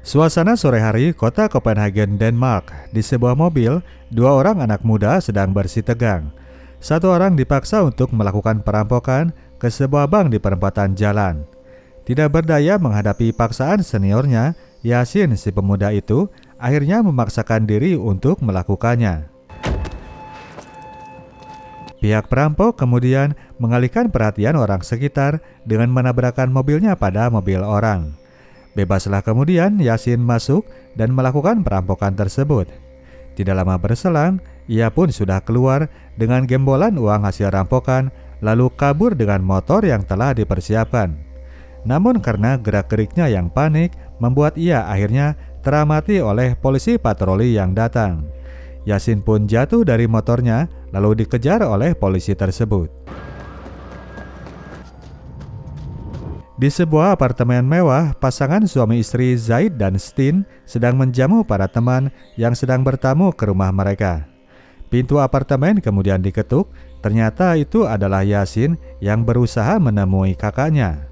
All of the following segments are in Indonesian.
Suasana sore hari kota Copenhagen, Denmark. Di sebuah mobil, dua orang anak muda sedang bersih tegang. Satu orang dipaksa untuk melakukan perampokan ke sebuah bank di perempatan jalan. Tidak berdaya menghadapi paksaan seniornya, Yasin si pemuda itu akhirnya memaksakan diri untuk melakukannya. Pihak perampok kemudian mengalihkan perhatian orang sekitar dengan menabrakkan mobilnya pada mobil orang. Bebaslah kemudian Yasin masuk dan melakukan perampokan tersebut. Tidak lama berselang, ia pun sudah keluar dengan gembolan uang hasil rampokan lalu kabur dengan motor yang telah dipersiapkan. Namun karena gerak-geriknya yang panik membuat ia akhirnya teramati oleh polisi patroli yang datang. Yasin pun jatuh dari motornya lalu dikejar oleh polisi tersebut. Di sebuah apartemen mewah, pasangan suami istri Zaid dan Stin sedang menjamu para teman yang sedang bertamu ke rumah mereka. Pintu apartemen kemudian diketuk, ternyata itu adalah Yasin yang berusaha menemui kakaknya.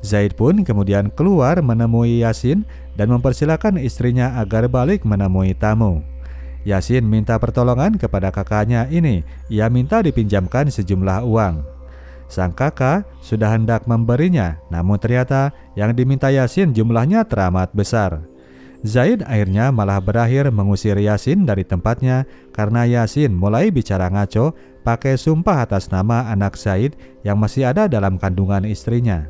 Zaid pun kemudian keluar menemui Yasin dan mempersilakan istrinya agar balik menemui tamu. Yasin minta pertolongan kepada kakaknya ini, ia minta dipinjamkan sejumlah uang. Sang kakak sudah hendak memberinya, namun ternyata yang diminta Yasin jumlahnya teramat besar. Zaid akhirnya malah berakhir mengusir Yasin dari tempatnya karena Yasin mulai bicara ngaco pakai sumpah atas nama anak Zaid yang masih ada dalam kandungan istrinya.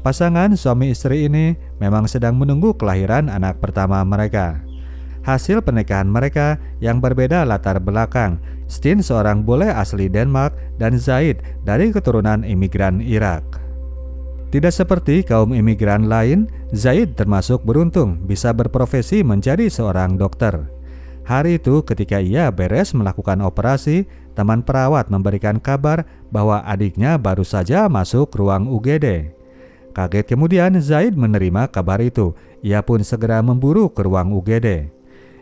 Pasangan suami istri ini memang sedang menunggu kelahiran anak pertama mereka. Hasil pernikahan mereka yang berbeda latar belakang, Stin seorang bule asli Denmark dan Zaid dari keturunan imigran Irak. Tidak seperti kaum imigran lain, Zaid termasuk beruntung bisa berprofesi menjadi seorang dokter. Hari itu ketika ia beres melakukan operasi, teman perawat memberikan kabar bahwa adiknya baru saja masuk ruang UGD. Kaget kemudian Zaid menerima kabar itu. Ia pun segera memburu ke ruang UGD.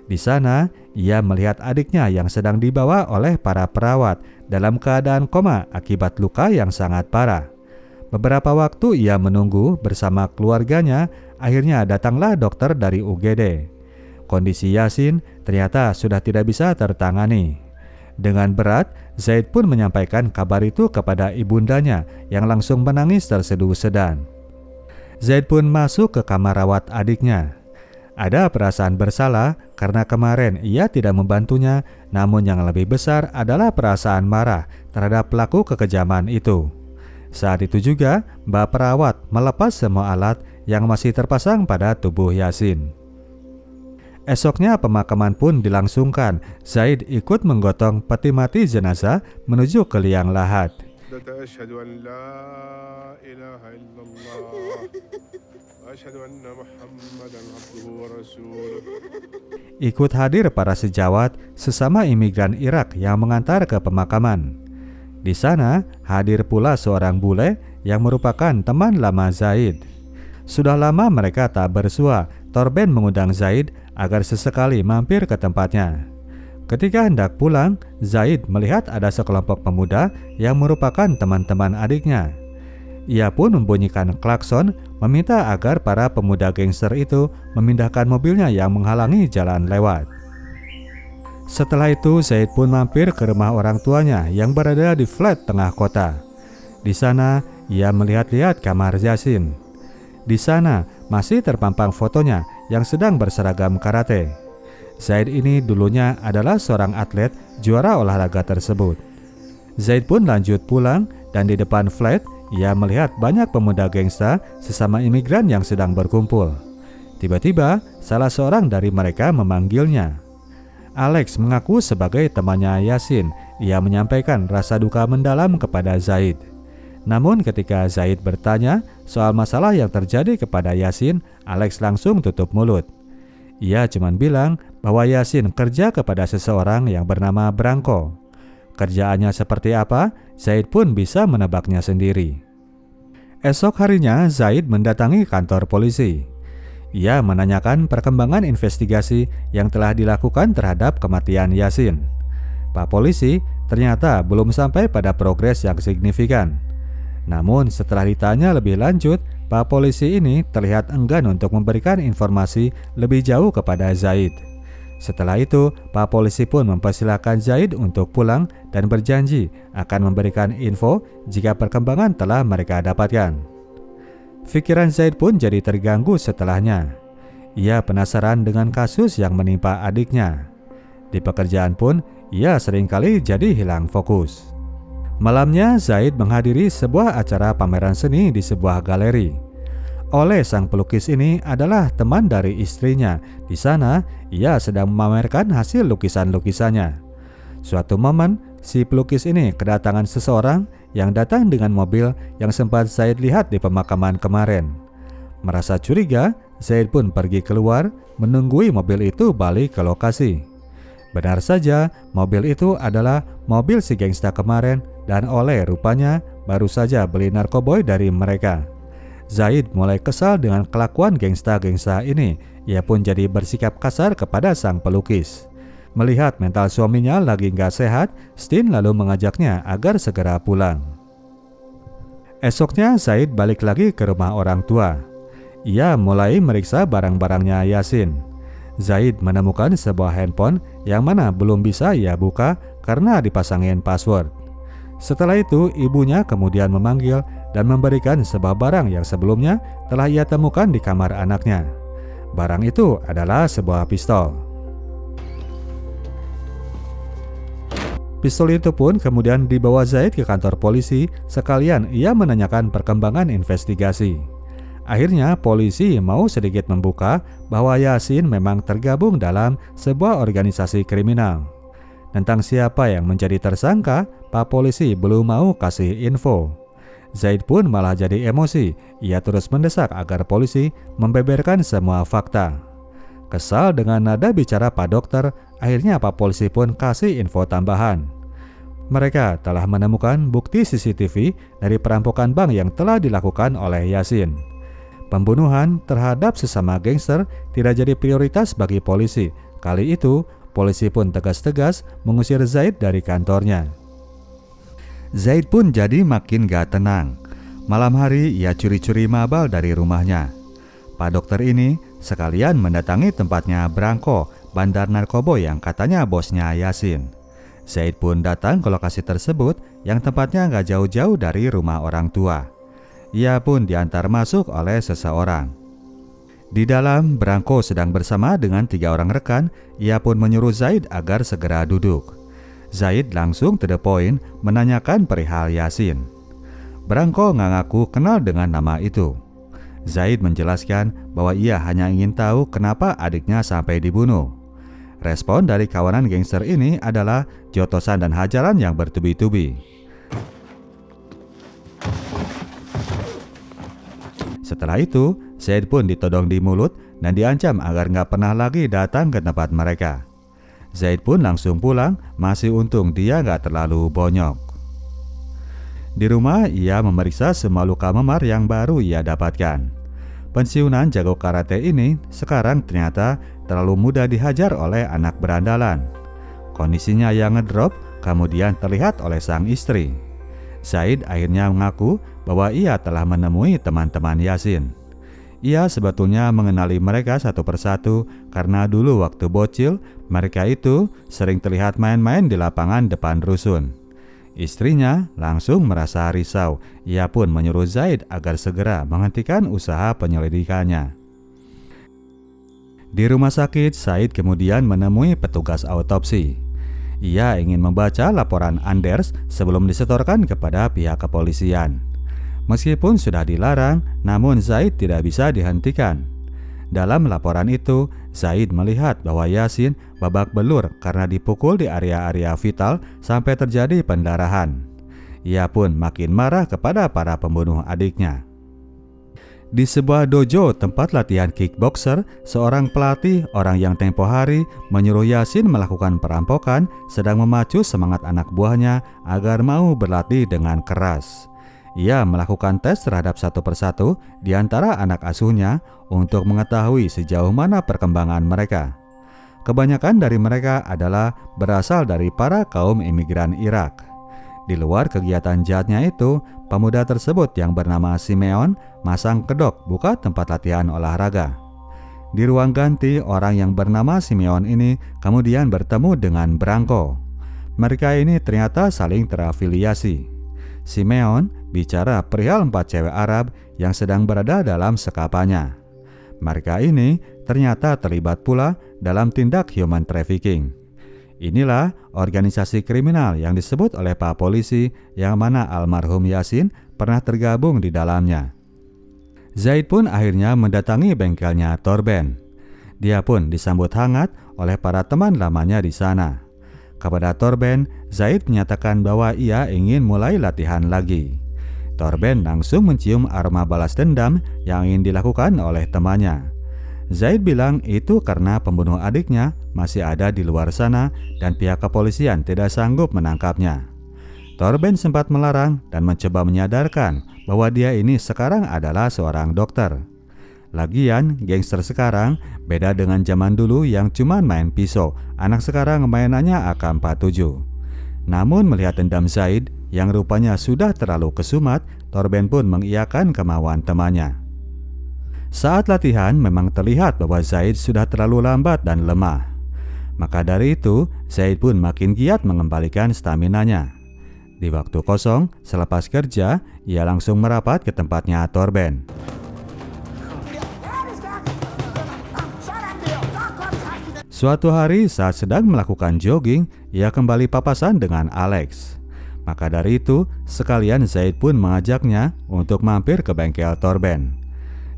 Di sana, ia melihat adiknya yang sedang dibawa oleh para perawat dalam keadaan koma akibat luka yang sangat parah. Beberapa waktu ia menunggu bersama keluarganya, akhirnya datanglah dokter dari UGD. Kondisi Yasin ternyata sudah tidak bisa tertangani. Dengan berat, Zaid pun menyampaikan kabar itu kepada ibundanya yang langsung menangis terseduh-sedan. Zaid pun masuk ke kamar rawat adiknya. Ada perasaan bersalah karena kemarin ia tidak membantunya, namun yang lebih besar adalah perasaan marah terhadap pelaku kekejaman itu. Saat itu juga, Mbak perawat melepas semua alat yang masih terpasang pada tubuh Yasin. Esoknya pemakaman pun dilangsungkan. Zaid ikut menggotong peti mati jenazah menuju ke liang lahat. Ikut hadir para sejawat sesama imigran Irak yang mengantar ke pemakaman. Di sana hadir pula seorang bule yang merupakan teman lama Zaid. Sudah lama mereka tak bersua. Torben mengundang Zaid agar sesekali mampir ke tempatnya. Ketika hendak pulang, Zaid melihat ada sekelompok pemuda yang merupakan teman-teman adiknya. Ia pun membunyikan klakson meminta agar para pemuda gangster itu memindahkan mobilnya yang menghalangi jalan lewat. Setelah itu Zaid pun mampir ke rumah orang tuanya yang berada di flat tengah kota. Di sana ia melihat-lihat kamar Yasin. Di sana masih terpampang fotonya yang sedang berseragam karate. Zaid ini dulunya adalah seorang atlet juara olahraga tersebut. Zaid pun lanjut pulang dan di depan flat ia melihat banyak pemuda gangsta sesama imigran yang sedang berkumpul. Tiba-tiba salah seorang dari mereka memanggilnya. Alex mengaku sebagai temannya Yasin. Ia menyampaikan rasa duka mendalam kepada Zaid. Namun ketika Zaid bertanya soal masalah yang terjadi kepada Yasin, Alex langsung tutup mulut. Ia cuma bilang bahwa Yasin kerja kepada seseorang yang bernama Branko. Kerjaannya seperti apa, Zaid pun bisa menebaknya sendiri. Esok harinya Zaid mendatangi kantor polisi. Ia menanyakan perkembangan investigasi yang telah dilakukan terhadap kematian Yasin. Pak polisi ternyata belum sampai pada progres yang signifikan. Namun setelah ditanya lebih lanjut, Pak polisi ini terlihat enggan untuk memberikan informasi lebih jauh kepada Zaid. Setelah itu, Pak polisi pun mempersilahkan Zaid untuk pulang dan berjanji akan memberikan info jika perkembangan telah mereka dapatkan. Pikiran Zaid pun jadi terganggu setelahnya. Ia penasaran dengan kasus yang menimpa adiknya. Di pekerjaan pun, ia seringkali jadi hilang fokus. Malamnya, Zaid menghadiri sebuah acara pameran seni di sebuah galeri. Oleh sang pelukis ini adalah teman dari istrinya. Di sana, ia sedang memamerkan hasil lukisan-lukisannya. Suatu momen, si pelukis ini kedatangan seseorang yang datang dengan mobil yang sempat Zaid lihat di pemakaman kemarin. Merasa curiga, Zaid pun pergi keluar, menunggui mobil itu balik ke lokasi. Benar saja, mobil itu adalah mobil si gangsta kemarin dan Oleh rupanya baru saja beli narkoboy dari mereka. Zaid mulai kesal dengan kelakuan gangsta-gangsta ini. Ia pun jadi bersikap kasar kepada sang pelukis. Melihat mental suaminya lagi nggak sehat, Stin lalu mengajaknya agar segera pulang. Esoknya Zaid balik lagi ke rumah orang tua. Ia mulai meriksa barang-barangnya Yasin. Zaid menemukan sebuah handphone yang mana belum bisa ia buka karena dipasangin password. Setelah itu, ibunya kemudian memanggil dan memberikan sebuah barang yang sebelumnya telah ia temukan di kamar anaknya. Barang itu adalah sebuah pistol. Pistol itu pun kemudian dibawa Zaid ke kantor polisi, sekalian ia menanyakan perkembangan investigasi. Akhirnya polisi mau sedikit membuka bahwa Yasin memang tergabung dalam sebuah organisasi kriminal. Tentang siapa yang menjadi tersangka, Pak polisi belum mau kasih info. Zaid pun malah jadi emosi. Ia terus mendesak agar polisi membeberkan semua fakta. Kesal dengan nada bicara Pak Dokter, akhirnya Pak polisi pun kasih info tambahan. Mereka telah menemukan bukti CCTV dari perampokan bank yang telah dilakukan oleh Yasin. Pembunuhan terhadap sesama gangster tidak jadi prioritas bagi polisi. Kali itu, polisi pun tegas-tegas mengusir Zaid dari kantornya. Zaid pun jadi makin gak tenang. Malam hari ia curi-curi mabal dari rumahnya. Pak Dokter ini sekalian mendatangi tempatnya Branko, bandar narkoba yang katanya bosnya Yasin. Zaid pun datang ke lokasi tersebut yang tempatnya gak jauh-jauh dari rumah orang tua. Ia pun diantar masuk oleh seseorang. Di dalam, Branko sedang bersama dengan 3 orang rekan. Ia pun menyuruh Zaid agar segera duduk. Zaid langsung to the point menanyakan perihal Yasin. Branko ngaku kenal dengan nama itu. Zaid menjelaskan bahwa ia hanya ingin tahu kenapa adiknya sampai dibunuh. Respon dari kawanan gangster ini adalah jotosan dan hajaran yang bertubi-tubi. Setelah itu, Zaid pun ditodong di mulut dan diancam agar nggak pernah lagi datang ke tempat mereka. Zaid pun langsung pulang, masih untung dia nggak terlalu bonyok. Di rumah, ia memeriksa semua luka memar yang baru ia dapatkan. Pensiunan jago karate ini sekarang ternyata terlalu mudah dihajar oleh anak berandalan. Kondisinya yang ngedrop kemudian terlihat oleh sang istri. Zaid akhirnya mengaku bahwa ia telah menemui teman-teman Yasin. Ia sebetulnya mengenali mereka satu persatu karena dulu waktu bocil, mereka itu sering terlihat main-main di lapangan depan rusun. Istrinya langsung merasa risau. Ia pun menyuruh Zaid agar segera menghentikan usaha penyelidikannya. Di rumah sakit, Zaid kemudian menemui petugas autopsi. Ia ingin membaca laporan Anders sebelum disetorkan kepada pihak kepolisian. Meskipun sudah dilarang, namun Zaid tidak bisa dihentikan. Dalam laporan itu, Zaid melihat bahwa Yasin babak belur karena dipukul di area-area vital sampai terjadi pendarahan. Ia pun makin marah kepada para pembunuh adiknya. Di sebuah dojo tempat latihan kickboxer, seorang pelatih, orang yang tempo hari menyuruh Yasin melakukan perampokan, sedang memacu semangat anak buahnya agar mau berlatih dengan keras. Ia melakukan tes terhadap satu persatu di antara anak asuhnya untuk mengetahui sejauh mana perkembangan mereka. Kebanyakan dari mereka adalah berasal dari para kaum imigran Irak. Di luar kegiatan jahatnya itu, pemuda tersebut yang bernama Simeon masang kedok buka tempat latihan olahraga. Di ruang ganti, orang yang bernama Simeon ini kemudian bertemu dengan Branko. Mereka ini ternyata saling terafiliasi. Simeon bicara perihal 4 cewek Arab yang sedang berada dalam sekapannya. Mereka ini ternyata terlibat pula dalam tindak human trafficking. Inilah organisasi kriminal yang disebut oleh Pak Polisi yang mana almarhum Yasin pernah tergabung di dalamnya. Zaid pun akhirnya mendatangi bengkelnya Torben. Dia pun disambut hangat oleh para teman lamanya di sana. Kepada Torben, Zaid menyatakan bahwa ia ingin mulai latihan lagi. Torben langsung mencium aroma balas dendam yang ingin dilakukan oleh temannya. Zaid bilang itu karena pembunuh adiknya masih ada di luar sana dan pihak kepolisian tidak sanggup menangkapnya. Torben sempat melarang dan mencoba menyadarkan bahwa dia ini sekarang adalah seorang dokter. Lagian, gangster sekarang beda dengan zaman dulu yang cuma main pisau, anak sekarang mainannya AK-47. Namun melihat dendam Zaid yang rupanya sudah terlalu kesumat, Torben pun mengiyakan kemauan temannya. Saat latihan memang terlihat bahwa Zaid sudah terlalu lambat dan lemah. Maka dari itu, Zaid pun makin giat mengembalikan staminanya. Di waktu kosong, selepas kerja, ia langsung merapat ke tempatnya Torben. Suatu hari saat sedang melakukan jogging, ia kembali papasan dengan Alex. Maka dari itu, sekalian Zaid pun mengajaknya untuk mampir ke bengkel Torben.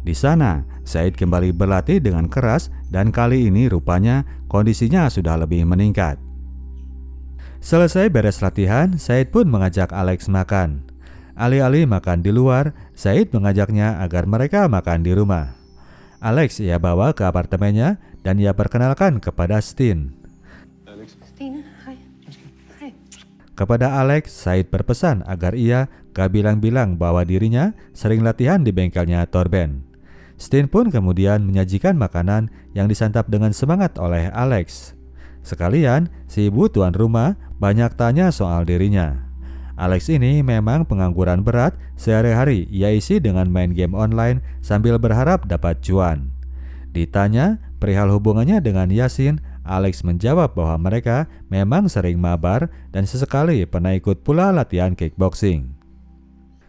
Di sana, Zaid kembali berlatih dengan keras dan kali ini rupanya kondisinya sudah lebih meningkat. Selesai beres latihan, Zaid pun mengajak Alex makan. Alih-alih makan di luar, Zaid mengajaknya agar mereka makan di rumah. Alex ia bawa ke apartemennya dan ia perkenalkan kepada Steen. Kepada Alex, Zaid berpesan agar ia gak bilang-bilang bahwa dirinya sering latihan di bengkelnya Torben. Steen pun kemudian menyajikan makanan yang disantap dengan semangat oleh Alex. Sekalian, si ibu tuan rumah banyak tanya soal dirinya. Alex ini memang pengangguran berat, sehari-hari ia isi dengan main game online sambil berharap dapat cuan. Ditanya perihal hubungannya dengan Yasin, Alex menjawab bahwa mereka memang sering mabar dan sesekali pernah ikut pula latihan kickboxing.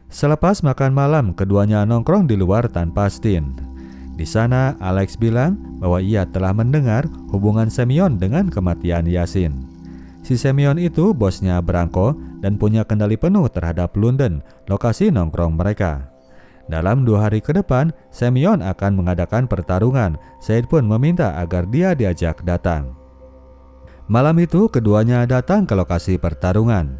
Selepas makan malam, keduanya nongkrong di luar tanpa Steen. Di sana, Alex bilang bahwa ia telah mendengar hubungan Semyon dengan kematian Yasin. Si Semyon itu bosnya Branko dan punya kendali penuh terhadap London, lokasi nongkrong mereka. Dalam 2 hari ke depan, Semyon akan mengadakan pertarungan. Zaid pun meminta agar dia diajak datang. Malam itu, keduanya datang ke lokasi pertarungan.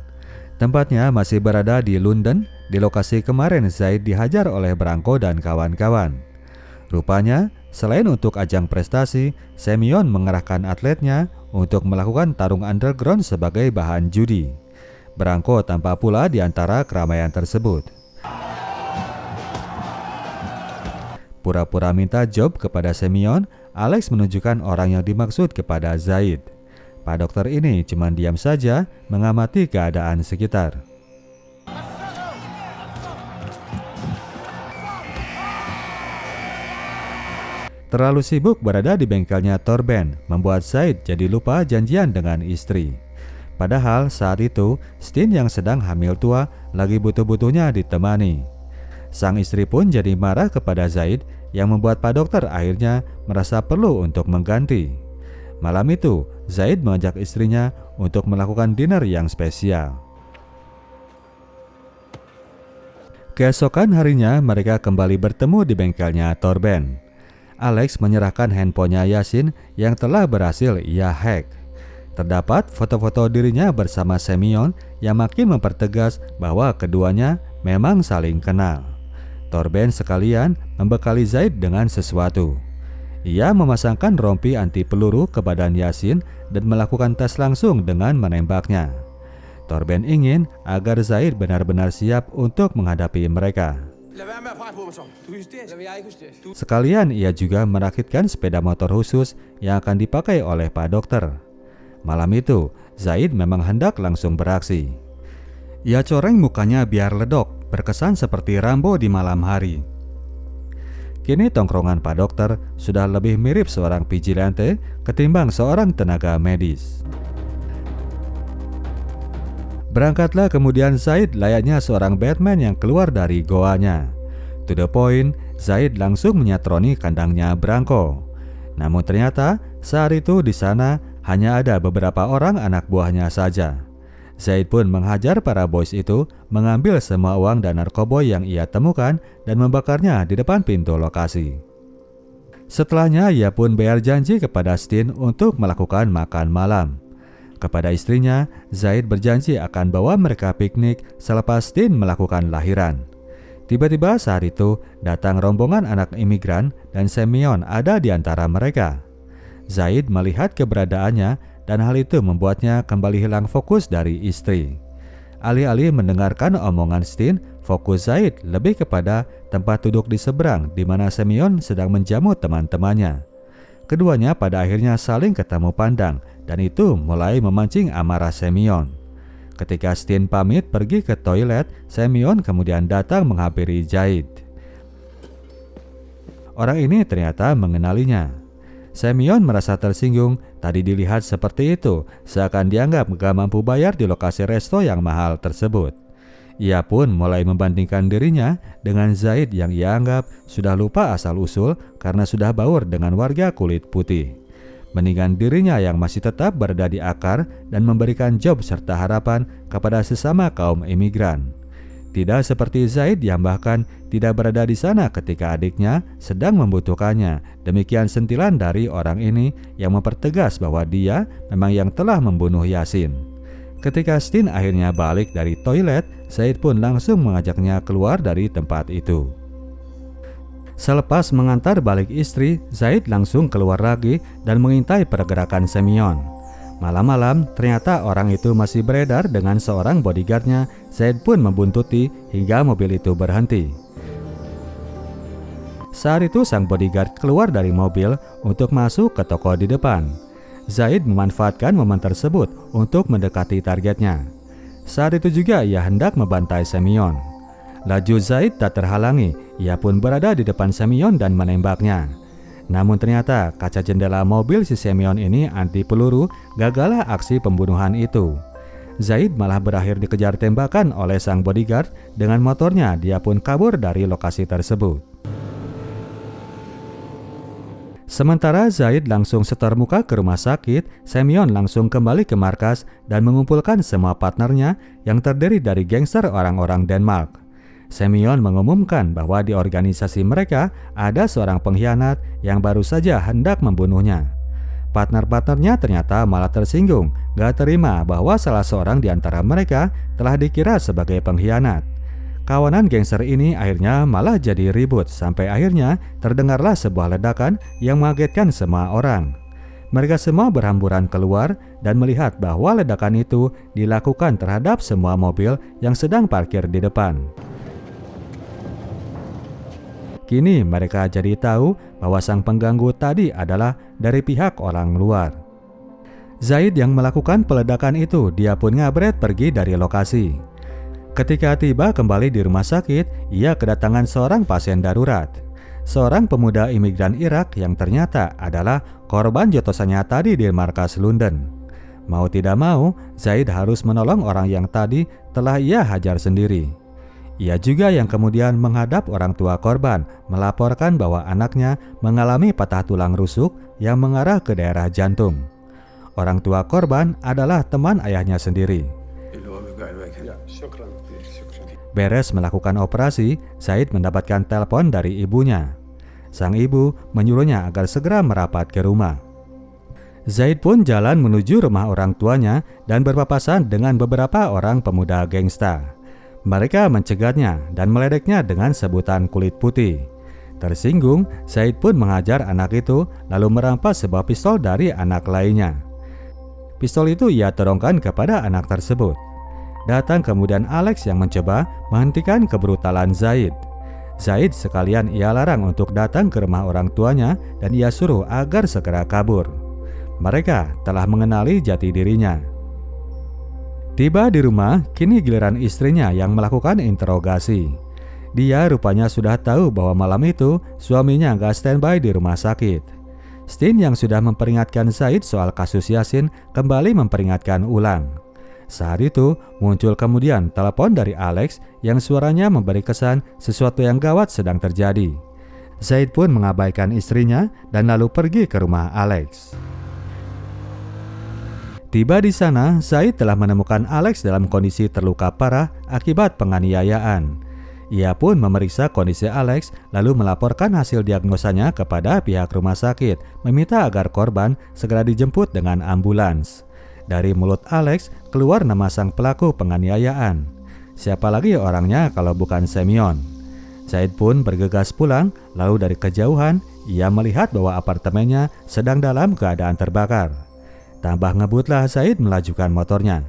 Tempatnya masih berada di London, di lokasi kemarin Zaid dihajar oleh Branko dan kawan-kawan. Rupanya, selain untuk ajang prestasi, Semyon mengerahkan atletnya untuk melakukan tarung underground sebagai bahan judi. Branko tampak pula di antara keramaian tersebut. Pura-pura minta job kepada Semyon, Alex menunjukkan orang yang dimaksud kepada Zaid. Pak dokter ini cuma diam saja mengamati keadaan sekitar. Terlalu sibuk berada di bengkelnya Torben membuat Zaid jadi lupa janjian dengan istri. Padahal saat itu Steen yang sedang hamil tua lagi butuh-butuhnya ditemani. Sang istri pun jadi marah kepada Zaid yang membuat Pak dokter akhirnya merasa perlu untuk mengganti. Malam itu, Zaid mengajak istrinya untuk melakukan dinner yang spesial. Keesokan harinya, mereka kembali bertemu di bengkelnya Torben. Alex menyerahkan handphonenya Yasin yang telah berhasil ia hack. Terdapat foto-foto dirinya bersama Semyon yang makin mempertegas bahwa keduanya memang saling kenal. Torben sekalian membekali Zaid dengan sesuatu. Ia memasangkan rompi anti peluru ke badan Yasin dan melakukan tes langsung dengan menembaknya. Torben ingin agar Zaid benar-benar siap untuk menghadapi mereka. Sekalian ia juga merakitkan sepeda motor khusus yang akan dipakai oleh Pak dokter. Malam itu, Zaid memang hendak langsung beraksi. Ia coreng mukanya biar ledok, berkesan seperti Rambo di malam hari. Kini tongkrongan Pak Dokter sudah lebih mirip seorang vigilante ketimbang seorang tenaga medis. Berangkatlah kemudian Zaid layaknya seorang Batman yang keluar dari goanya. To the point, Zaid langsung menyatroni kandangnya Branko. Namun ternyata saat itu di sana hanya ada beberapa orang anak buahnya saja. Zaid pun menghajar para boys itu, mengambil semua uang dan narkoboy yang ia temukan dan membakarnya di depan pintu lokasi. Setelahnya ia pun bayar janji kepada Steen untuk melakukan makan malam. Kepada istrinya, Zaid berjanji akan bawa mereka piknik selepas Steen melakukan lahiran. Tiba-tiba saat itu datang rombongan anak imigran dan Semyon ada di antara mereka. Zaid melihat keberadaannya dan hal itu membuatnya kembali hilang fokus dari istri. Alih-alih mendengarkan omongan Steen, fokus Zaid lebih kepada tempat duduk di seberang di mana Semyon sedang menjamu teman-temannya. Keduanya pada akhirnya saling ketemu pandang dan itu mulai memancing amarah Semyon. Ketika Steen pamit pergi ke toilet, Semyon kemudian datang menghampiri Zaid. Orang ini ternyata mengenalinya. Semyon merasa tersinggung, tadi dilihat seperti itu, seakan dianggap gak mampu bayar di lokasi resto yang mahal tersebut. Ia pun mulai membandingkan dirinya dengan Zaid yang ia anggap sudah lupa asal-usul karena sudah baur dengan warga kulit putih. Mendingan dirinya yang masih tetap berada di akar dan memberikan job serta harapan kepada sesama kaum imigran. Tidak seperti Zaid yang bahkan tidak berada di sana ketika adiknya sedang membutuhkannya. Demikian sentilan dari orang ini yang mempertegas bahwa dia memang yang telah membunuh Yasin. Ketika Steen akhirnya balik dari toilet, Zaid pun langsung mengajaknya keluar dari tempat itu. Selepas mengantar balik istri, Zaid langsung keluar lagi dan mengintai pergerakan Semyon. Malam-malam, ternyata orang itu masih beredar dengan seorang bodyguardnya. Zaid pun membuntuti hingga mobil itu berhenti. Saat itu sang bodyguard keluar dari mobil untuk masuk ke toko di depan. Zaid memanfaatkan momen tersebut untuk mendekati targetnya. Saat itu juga ia hendak membantai Semyon. Laju Zaid tak terhalangi, ia pun berada di depan Semyon dan menembaknya. Namun ternyata kaca jendela mobil si Semyon ini anti peluru, gagallah aksi pembunuhan itu. Zaid malah berakhir dikejar tembakan oleh sang bodyguard. Dengan motornya dia pun kabur dari lokasi tersebut. Sementara Zaid langsung setor muka ke rumah sakit, Semyon langsung kembali ke markas dan mengumpulkan semua partnernya yang terdiri dari gangster orang-orang Denmark. Semyon mengumumkan bahwa di organisasi mereka ada seorang pengkhianat yang baru saja hendak membunuhnya. Partner-partnernya ternyata malah tersinggung, gak terima bahwa salah seorang di antara mereka telah dikira sebagai pengkhianat. Kawanan gangster ini akhirnya malah jadi ribut sampai akhirnya terdengarlah sebuah ledakan yang mengagetkan semua orang. Mereka semua berhamburan keluar dan melihat bahwa ledakan itu dilakukan terhadap semua mobil yang sedang parkir di depan. Kini mereka jadi tahu bahwa sang pengganggu tadi adalah dari pihak orang luar. Zaid yang melakukan peledakan itu, dia pun ngabret pergi dari lokasi. Ketika tiba kembali di rumah sakit, ia kedatangan seorang pasien darurat. Seorang pemuda imigran Irak yang ternyata adalah korban jotosannya tadi di markas London. Mau tidak mau, Zaid harus menolong orang yang tadi telah ia hajar sendiri. Ia juga yang kemudian menghadap orang tua korban, melaporkan bahwa anaknya mengalami patah tulang rusuk yang mengarah ke daerah jantung. Orang tua korban adalah teman ayahnya sendiri. Beres melakukan operasi, Zaid mendapatkan telepon dari ibunya. Sang ibu menyuruhnya agar segera merapat ke rumah. Zaid pun jalan menuju rumah orang tuanya dan berpapasan dengan beberapa orang pemuda gangsta. Mereka mencegatnya dan meledeknya dengan sebutan kulit putih. Tersinggung, Zaid pun menghajar anak itu lalu merampas sebuah pistol dari anak lainnya. Pistol itu ia torongkan kepada anak tersebut. Datang kemudian Alex yang mencoba menghentikan kebrutalan Zaid. Zaid sekalian ia larang untuk datang ke rumah orang tuanya dan ia suruh agar segera kabur. Mereka telah mengenali jati dirinya. Tiba di rumah, kini giliran istrinya yang melakukan interogasi. Dia rupanya sudah tahu bahwa malam itu suaminya nggak standby di rumah sakit. Stin yang sudah memperingatkan Zaid soal kasus Yasin kembali memperingatkan ulang. Saat itu muncul kemudian telepon dari Alex yang suaranya memberi kesan sesuatu yang gawat sedang terjadi. Zaid pun mengabaikan istrinya dan lalu pergi ke rumah Alex. Tiba di sana, Zaid telah menemukan Alex dalam kondisi terluka parah akibat penganiayaan. Ia pun memeriksa kondisi Alex lalu melaporkan hasil diagnosanya kepada pihak rumah sakit, meminta agar korban segera dijemput dengan ambulans. Dari mulut Alex keluar nama sang pelaku penganiayaan. Siapa lagi orangnya kalau bukan Semyon? Zaid pun bergegas pulang, lalu dari kejauhan ia melihat bahwa apartemennya sedang dalam keadaan terbakar. Tambah ngebutlah Zaid melajukan motornya.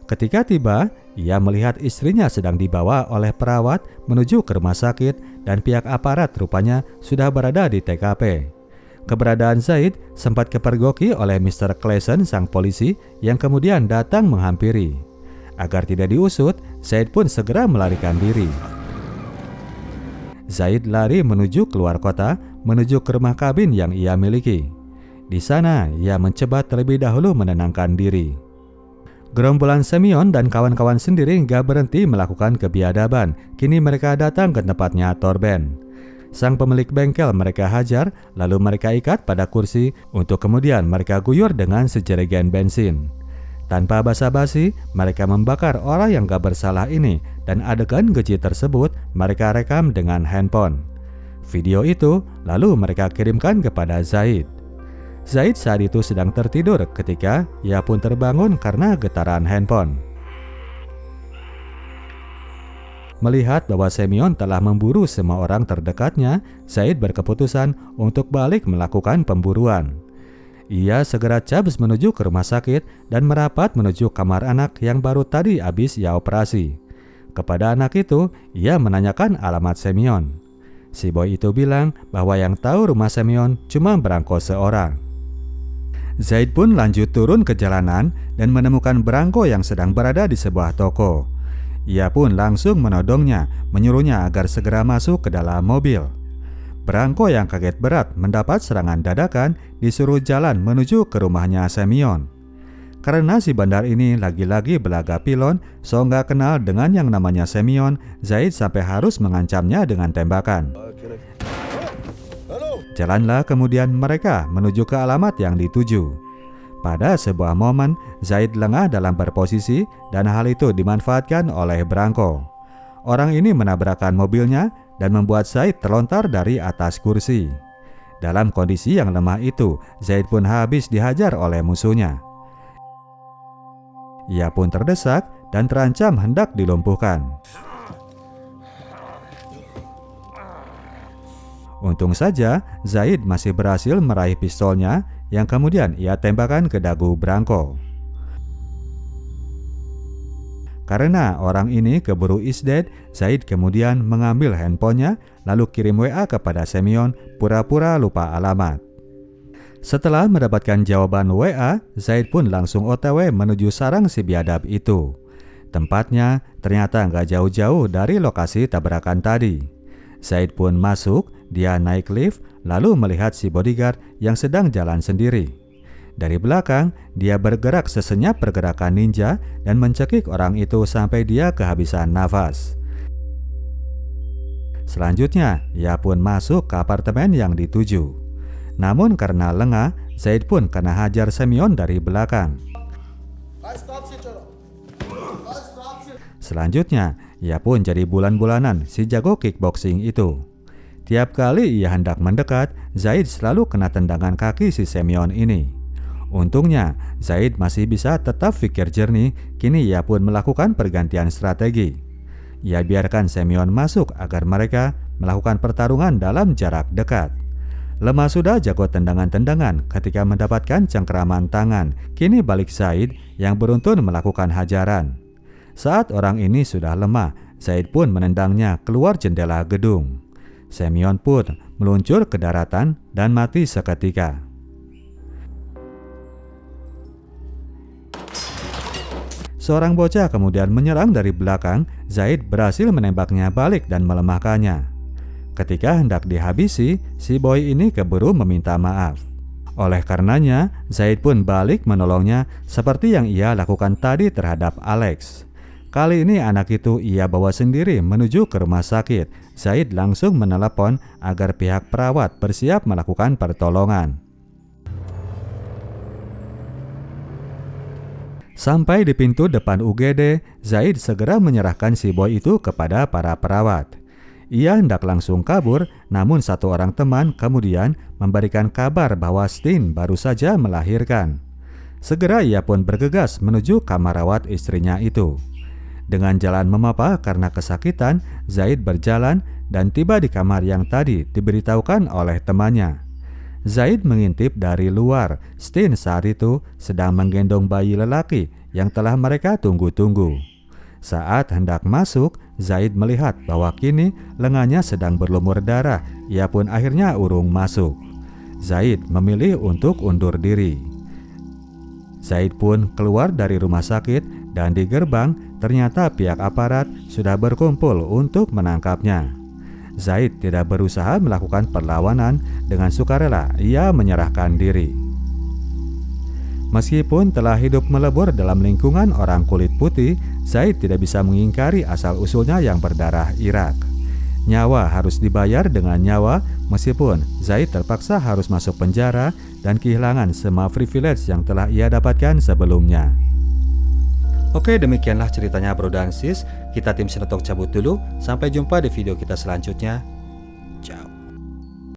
Ketika tiba, ia melihat istrinya sedang dibawa oleh perawat menuju ke rumah sakit dan pihak aparat rupanya sudah berada di TKP. Keberadaan Zaid sempat kepergoki oleh Mr. Clason sang polisi yang kemudian datang menghampiri. Agar tidak diusut, Zaid pun segera melarikan diri. Zaid lari menuju keluar kota, menuju ke rumah kabin yang ia miliki. Di sana, ia mencoba terlebih dahulu menenangkan diri. Gerombolan Semyon dan kawan-kawan sendiri gak berhenti melakukan kebiadaban. Kini mereka datang ke tempatnya Torben. Sang pemilik bengkel mereka hajar, lalu mereka ikat pada kursi untuk kemudian mereka guyur dengan sejerigen bensin. Tanpa basa-basi, mereka membakar orang yang gak bersalah ini dan adegan keji tersebut mereka rekam dengan handphone. Video itu lalu mereka kirimkan kepada Zaid. Zaid saat itu sedang tertidur ketika ia pun terbangun karena getaran handphone. Melihat bahwa Semyon telah memburu semua orang terdekatnya, Zaid berkeputusan untuk balik melakukan pemburuan. Ia segera cabut menuju ke rumah sakit dan merapat menuju kamar anak yang baru tadi habis ia operasi. Kepada anak itu, ia menanyakan alamat Semyon. Si boy itu bilang bahwa yang tahu rumah Semyon cuma Branko seorang. Zaid pun lanjut turun ke jalanan dan menemukan Branko yang sedang berada di sebuah toko. Ia pun langsung menodongnya, menyuruhnya agar segera masuk ke dalam mobil. Branko yang kaget berat mendapat serangan dadakan disuruh jalan menuju ke rumahnya Semyon. Karena si bandar ini lagi-lagi belaga pilon, so nggak kenal dengan yang namanya Semyon, Zaid sampai harus mengancamnya dengan tembakan. Jalanlah kemudian mereka menuju ke alamat yang dituju. Pada sebuah momen, Zaid lengah dalam berposisi dan hal itu dimanfaatkan oleh Branko. Orang ini menabrakkan mobilnya dan membuat Zaid terlontar dari atas kursi. Dalam kondisi yang lemah itu, Zaid pun habis dihajar oleh musuhnya. Ia pun terdesak dan terancam hendak dilumpuhkan. Untung saja Zaid masih berhasil meraih pistolnya yang kemudian ia tembakkan ke dagu Branko. Karena orang ini keburu is dead, Zaid kemudian mengambil handphonenya lalu kirim WA kepada Semyon pura-pura lupa alamat. Setelah mendapatkan jawaban WA, Zaid pun langsung OTW menuju sarang si biadab itu. Tempatnya ternyata nggak jauh-jauh dari lokasi tabrakan tadi. Zaid pun masuk, dia naik lift, lalu melihat si bodyguard yang sedang jalan sendiri. Dari belakang, dia bergerak sesenyap pergerakan ninja dan mencekik orang itu sampai dia kehabisan nafas. Selanjutnya, ia pun masuk ke apartemen yang dituju. Namun karena lengah, Zaid pun kena hajar Semyon dari belakang. Selanjutnya, ia pun jadi bulan-bulanan si jago kickboxing itu. Tiap kali ia hendak mendekat, Zaid selalu kena tendangan kaki si Semyon ini. Untungnya, Zaid masih bisa tetap pikir jernih, kini ia pun melakukan pergantian strategi. Ia biarkan Semyon masuk agar mereka melakukan pertarungan dalam jarak dekat. Lemah sudah jago tendangan-tendangan ketika mendapatkan cengkeraman tangan, kini balik Zaid yang beruntun melakukan hajaran. Saat orang ini sudah lemah, Zaid pun menendangnya keluar jendela gedung. Semyon pun meluncur ke daratan dan mati seketika. Seorang bocah kemudian menyerang dari belakang. Zaid berhasil menembaknya balik dan melemahkannya. Ketika hendak dihabisi, si boy ini keburu meminta maaf. Oleh karenanya, Zaid pun balik menolongnya seperti yang ia lakukan tadi terhadap Alex. Kali ini anak itu ia bawa sendiri menuju ke rumah sakit. Zaid langsung menelepon agar pihak perawat bersiap melakukan pertolongan. Sampai di pintu depan UGD, Zaid segera menyerahkan si boy itu kepada para perawat. Ia hendak langsung kabur, namun satu orang teman kemudian memberikan kabar bahwa Stin baru saja melahirkan. Segera ia pun bergegas menuju kamar rawat istrinya itu. Dengan jalan memapa karena kesakitan, Zaid berjalan dan tiba di kamar yang tadi diberitahukan oleh temannya. Zaid mengintip dari luar. Stin saat itu sedang menggendong bayi lelaki yang telah mereka tunggu-tunggu. Saat hendak masuk, Zaid melihat bahwa kini lengannya sedang berlumur darah. Ia pun akhirnya urung masuk. Zaid memilih untuk undur diri. Zaid pun keluar dari rumah sakit dan di gerbang ternyata pihak aparat sudah berkumpul untuk menangkapnya. Zaid tidak berusaha melakukan perlawanan, dengan sukarela ia menyerahkan diri. Meskipun telah hidup melebur dalam lingkungan orang kulit putih, Zaid tidak bisa mengingkari asal-usulnya yang berdarah Irak. Nyawa harus dibayar dengan nyawa, meskipun Zaid terpaksa harus masuk penjara dan kehilangan semua privilege yang telah ia dapatkan sebelumnya. Oke, demikianlah ceritanya bro dan sis. Kita tim Sinotok cabut dulu. Sampai jumpa di video kita selanjutnya.